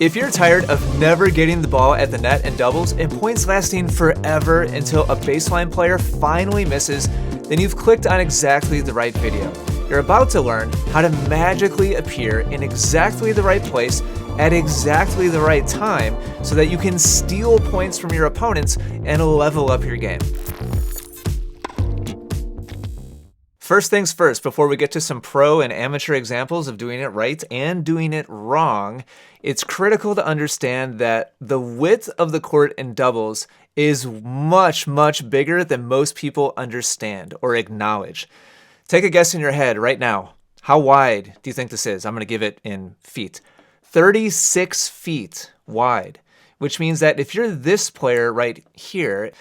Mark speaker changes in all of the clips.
Speaker 1: If you're tired of never getting the ball at the net in doubles and points lasting forever until a baseline player finally misses, then you've clicked on exactly the right video. You're about to learn how to magically appear in exactly the right place at exactly the right time so that you can steal points from your opponents and level up your game. First things first, before we get to some pro and amateur examples of doing it right and doing it wrong, it's critical to understand that the width of the court in doubles is much, much bigger than most people understand or acknowledge. Take a guess in your head right now. How wide do you think this is? I'm going to give it in feet. 36 feet wide, which means that if you're this player right here,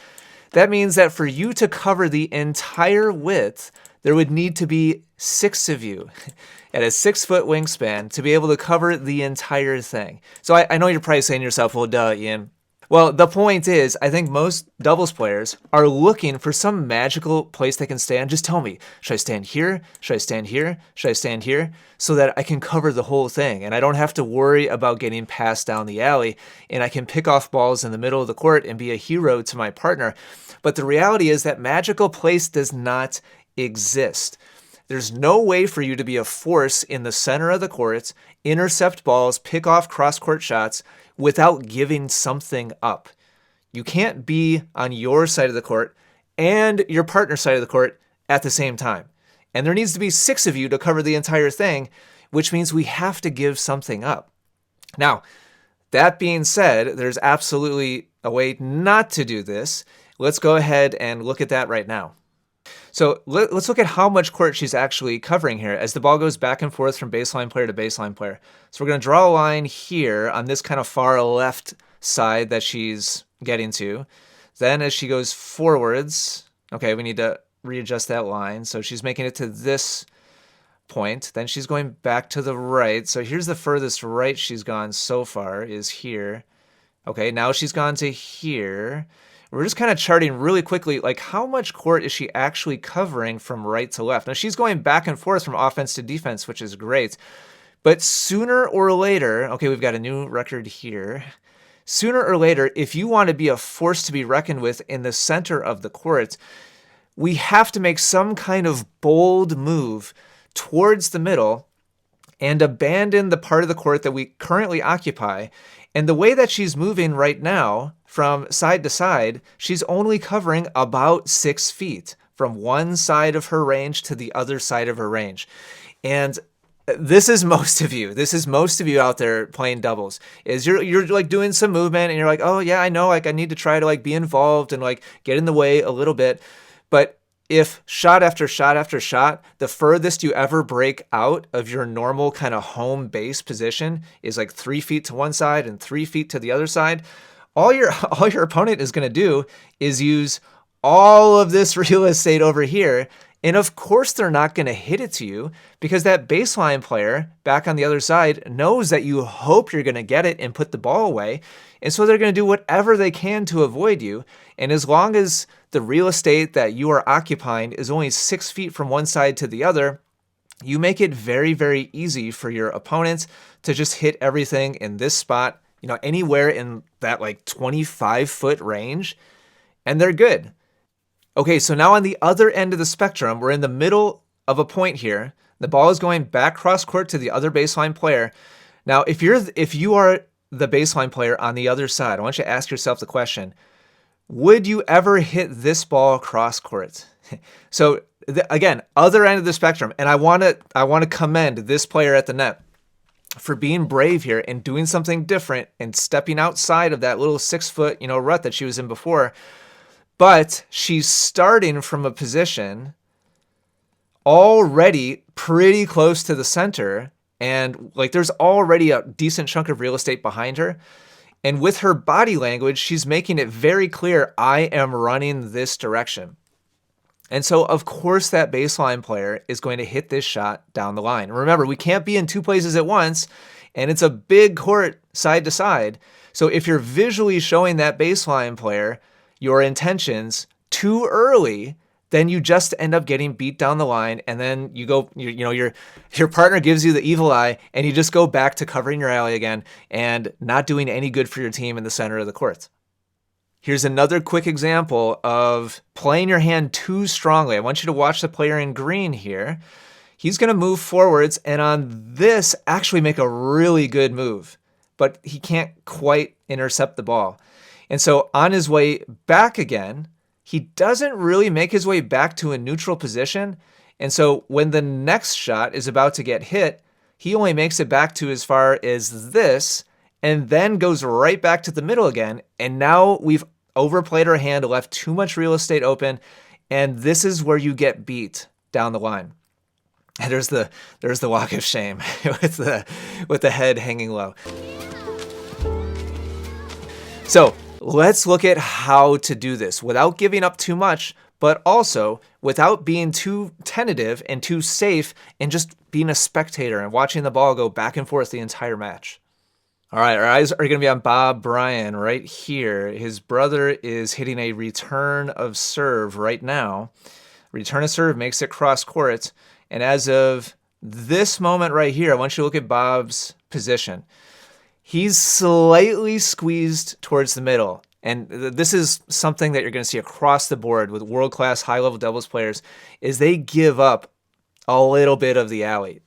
Speaker 1: that means that for you to cover the entire width, there would need to be 6 of you at a 6-foot wingspan to be able to cover the entire thing. So I know you're probably saying to yourself, well, duh, Ian. Well, the point is, I think most doubles players are looking for some magical place they can stand. Just tell me, should I stand here? Should I stand here? Should I stand here? So that I can cover the whole thing and I don't have to worry about getting passed down the alley and I can pick off balls in the middle of the court and be a hero to my partner. But the reality is that magical place does not exist. There's no way for you to be a force in the center of the court, intercept balls, pick off cross-court shots without giving something up. You can't be on your side of the court and your partner's side of the court at the same time. And there needs to be 6 of you to cover the entire thing, which means we have to give something up. Now, that being said, there's absolutely a way not to do this. Let's go ahead and look at that right now. So let's look at how much court she's actually covering here as the ball goes back and forth from baseline player to baseline player. So we're going to draw a line here on this kind of far left side that she's getting to. Then as she goes forwards, okay, we need to readjust that line. So she's making it to this point. Then she's going back to the right. So here's the furthest right she's gone so far is here. Okay, now she's gone to here. We're just kind of charting really quickly, like how much court is she actually covering from right to left? Now she's going back and forth from offense to defense, which is great. But sooner or later, okay, we've got a new record here. Sooner or later, if you want to be a force to be reckoned with in the center of the court, we have to make some kind of bold move towards the middle and abandon the part of the court that we currently occupy. And the way that she's moving right now, from side to side, she's only covering about 6 feet from one side of her range to the other side of her range. And this is most of you. This is most of you out there playing doubles. Is you're like doing some movement and you're like, oh yeah, I know, like I need to try to like be involved and like get in the way a little bit. But if shot after shot after shot, the furthest you ever break out of your normal kind of home base position is like 3 feet to one side and 3 feet to the other side, all your opponent is going to do is use all of this real estate over here. And of course, they're not going to hit it to you because that baseline player back on the other side knows that you hope you're going to get it and put the ball away. And so they're going to do whatever they can to avoid you. And as long as the real estate that you are occupying is only 6 feet from one side to the other, you make it very, very easy for your opponents to just hit everything in this spot, you know, anywhere in that like 25-foot range, and they're good. Okay, so now on the other end of the spectrum, we're in the middle of a point here. The ball is going back cross court to the other baseline player. Now, if you are the baseline player on the other side, I want you to ask yourself the question, would you ever hit this ball cross court? So again, other end of the spectrum, and I want to commend this player at the net for being brave here and doing something different and stepping outside of that little 6-foot, rut that she was in before. But she's starting from a position already pretty close to the center. And like there's already a decent chunk of real estate behind her. And with her body language, she's making it very clear, I am running this direction. And so, of course, that baseline player is going to hit this shot down the line. Remember, we can't be in 2 places at once, and it's a big court side to side. So if you're visually showing that baseline player your intentions too early, then you just end up getting beat down the line, and then you go, your partner gives you the evil eye, and you just go back to covering your alley again and not doing any good for your team in the center of the court. Here's another quick example of playing your hand too strongly. I want you to watch the player in green here. He's going to move forwards, and on this, actually make a really good move, but he can't quite intercept the ball. And so on his way back again, he doesn't really make his way back to a neutral position. And so when the next shot is about to get hit, he only makes it back to as far as this, and then goes right back to the middle again. And now we've overplayed our hand, left too much real estate open, and this is where you get beat down the line. And there's the walk of shame with the head hanging low. So let's look at how to do this without giving up too much, but also without being too tentative and too safe, and just being a spectator and watching the ball go back and forth the entire match. All right, our eyes are going to be on Bryan right here. His brother is hitting a return of serve right now. Return of serve makes it cross court. And as of this moment right here, I want you to look at Bob's position. He's slightly squeezed towards the middle. And this is something that you're going to see across the board with world-class high-level doubles players, is they give up a little bit of the alley.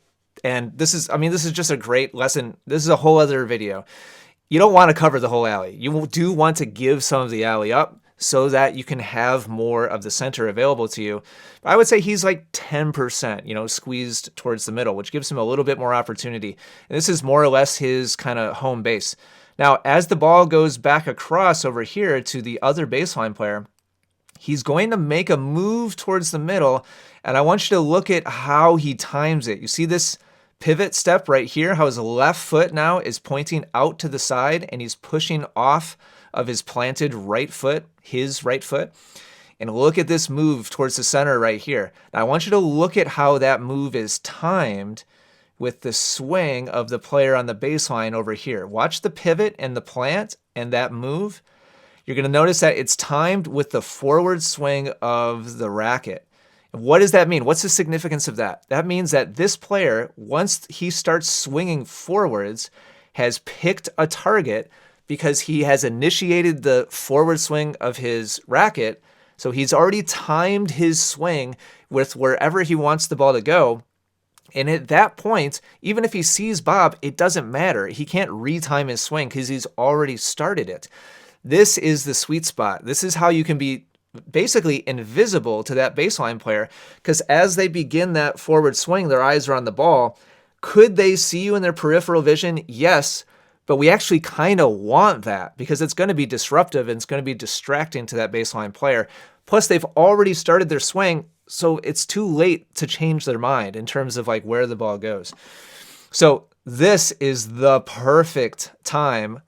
Speaker 1: And this is just a great lesson. This is a whole other video. You don't want to cover the whole alley. You do want to give some of the alley up so that you can have more of the center available to you. But I would say he's like 10%, squeezed towards the middle, which gives him a little bit more opportunity. And this is more or less his kind of home base. Now, as the ball goes back across over here to the other baseline player, he's going to make a move towards the middle, and I want you to look at how he times it. You see this pivot step right here, how his left foot now is pointing out to the side, and he's pushing off of his planted right foot, his right foot. And look at this move towards the center right here. Now, I want you to look at how that move is timed with the swing of the player on the baseline over here. Watch the pivot and the plant and that move. You're going to notice that it's timed with the forward swing of the racket. What does that mean? What's the significance of that? That means that this player, once he starts swinging forwards, has picked a target because he has initiated the forward swing of his racket. So he's already timed his swing with wherever he wants the ball to go. And at that point, even if he sees Bob, it doesn't matter. He can't retime his swing because he's already started it. This is the sweet spot. This is how you can be basically invisible to that baseline player, because as they begin that forward swing, their eyes are on the ball. Could they see you in their peripheral vision? Yes, but we actually kind of want that because it's going to be disruptive and it's going to be distracting to that baseline player. Plus, they've already started their swing, so it's too late to change their mind in terms of like where the ball goes. So this is the perfect time.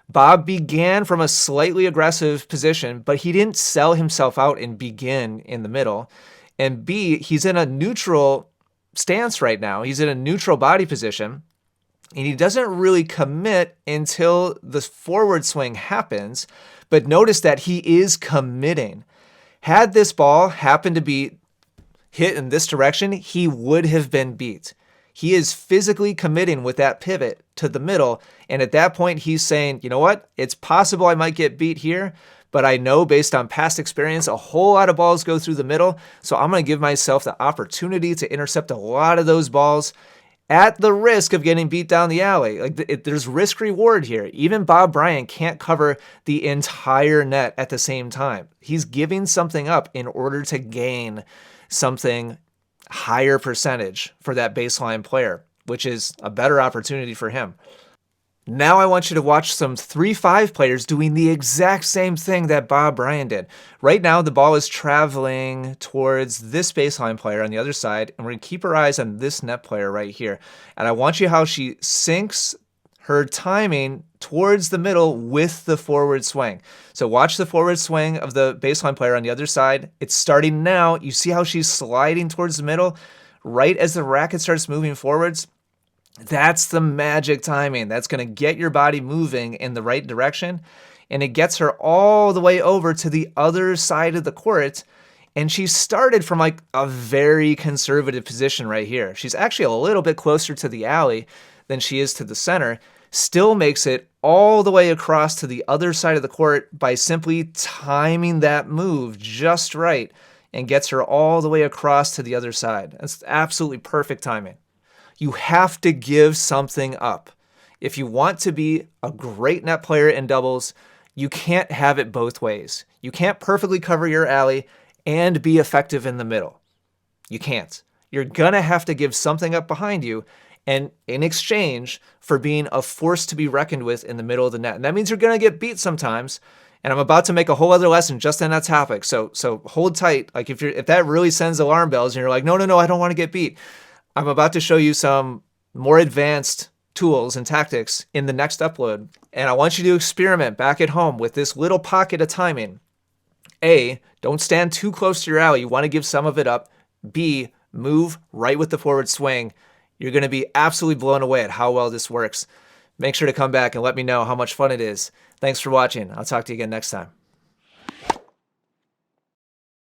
Speaker 1: Bob began from a slightly aggressive position, but he didn't sell himself out and begin in the middle. And B, he's in a neutral stance right now. He's in a neutral body position, and he doesn't really commit until the forward swing happens. But notice that he is committing. Had this ball happened to be hit in this direction, he would have been beat. He is physically committing with that pivot to the middle. And at that point, he's saying, you know what? It's possible I might get beat here, but I know based on past experience, a whole lot of balls go through the middle. So I'm going to give myself the opportunity to intercept a lot of those balls at the risk of getting beat down the alley. There's risk reward here. Even Bryan can't cover the entire net at the same time. He's giving something up in order to gain something higher percentage for that baseline player, which is a better opportunity for him. Now I want you to watch some 3-5 players doing the exact same thing that Bryan did. Right now, the ball is traveling towards this baseline player on the other side, and we're going to keep our eyes on this net player right here. And I want you how she sinks her timing towards the middle with the forward swing. So watch the forward swing of the baseline player on the other side. It's starting now. You see how she's sliding towards the middle right as the racket starts moving forwards? That's the magic timing. That's going to get your body moving in the right direction, and it gets her all the way over to the other side of the court. And she started from like a very conservative position right here. She's actually a little bit closer to the alley than she is to the center. Still makes it all the way across to the other side of the court by simply timing that move just right and gets her all the way across to the other side. That's absolutely perfect timing. You have to give something up. If you want to be a great net player in doubles, you can't have it both ways. You can't perfectly cover your alley and be effective in the middle. You can't. You're gonna have to give something up behind you, and in exchange for being a force to be reckoned with in the middle of the net. And that means you're gonna get beat sometimes. And I'm about to make a whole other lesson just on that topic. So hold tight. Like if that really sends alarm bells and you're like, no, I don't want to get beat. I'm about to show you some more advanced tools and tactics in the next upload. And I want you to experiment back at home with this little pocket of timing. A, don't stand too close to your alley. You want to give some of it up. B, move right with the forward swing. You're going to be absolutely blown away at how well this works. Make sure to come back and let me know how much fun it is. Thanks for watching. I'll talk to you again next time.